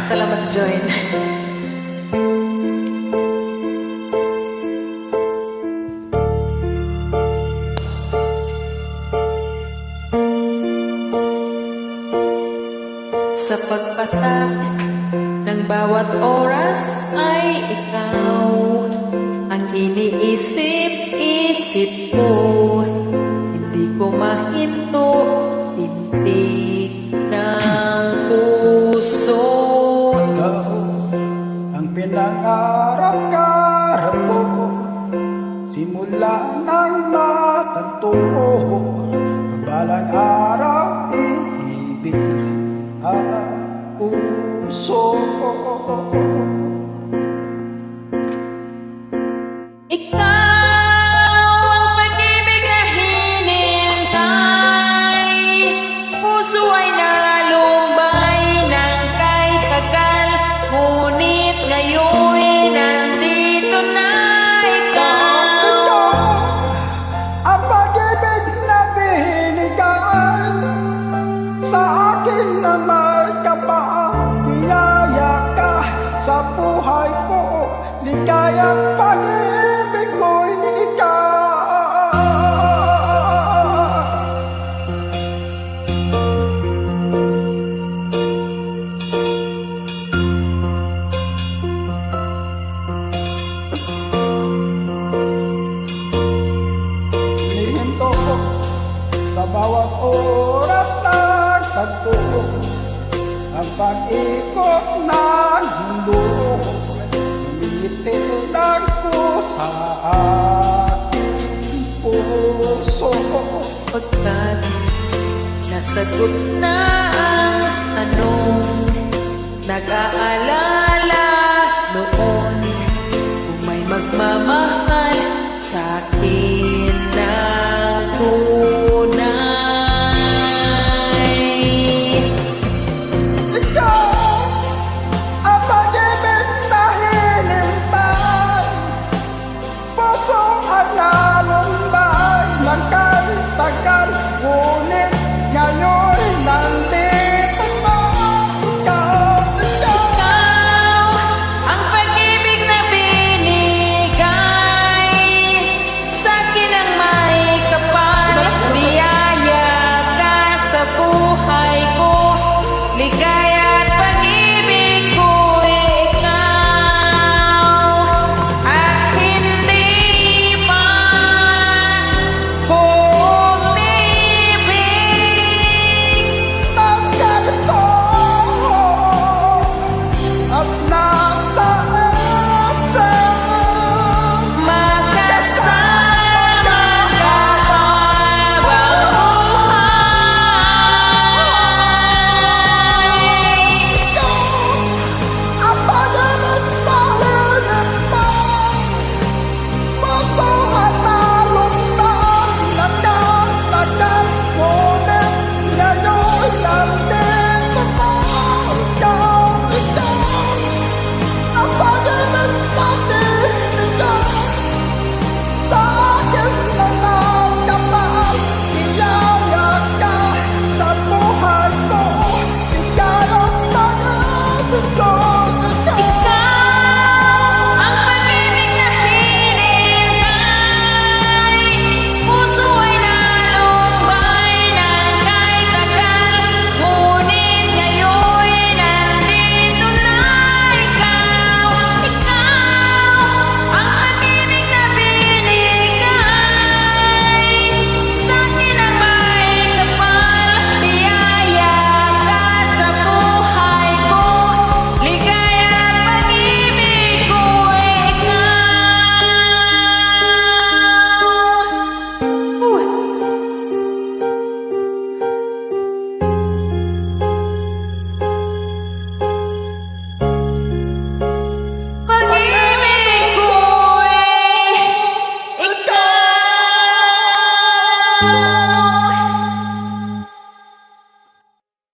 Salamat sa join. Sa pagpatak ng bawat oras ay ikaw ang iniisip-isip ko. Hindi ko mahinto, tindig ng puso. Ikaw ang pinangarap-ngarap ko, simula ng matanto. Balang araw iibig ang puso. Ikaw ang pag-ibig na hinihintay. Puso ay nalumbay ng kahit tagal, ngunit ngayon'y nandito na ikaw. Ang pag-ibig na binigay sa akin na may kapabiyaya ka sa buhay ko, ligaya't pag-ibig ko'y ikaw. Hinihinto ko sa bawat oras ng tagpo ang pag-ikot ng mundo. Tinitingnan ko sa ating puso. Pagkat nasagot na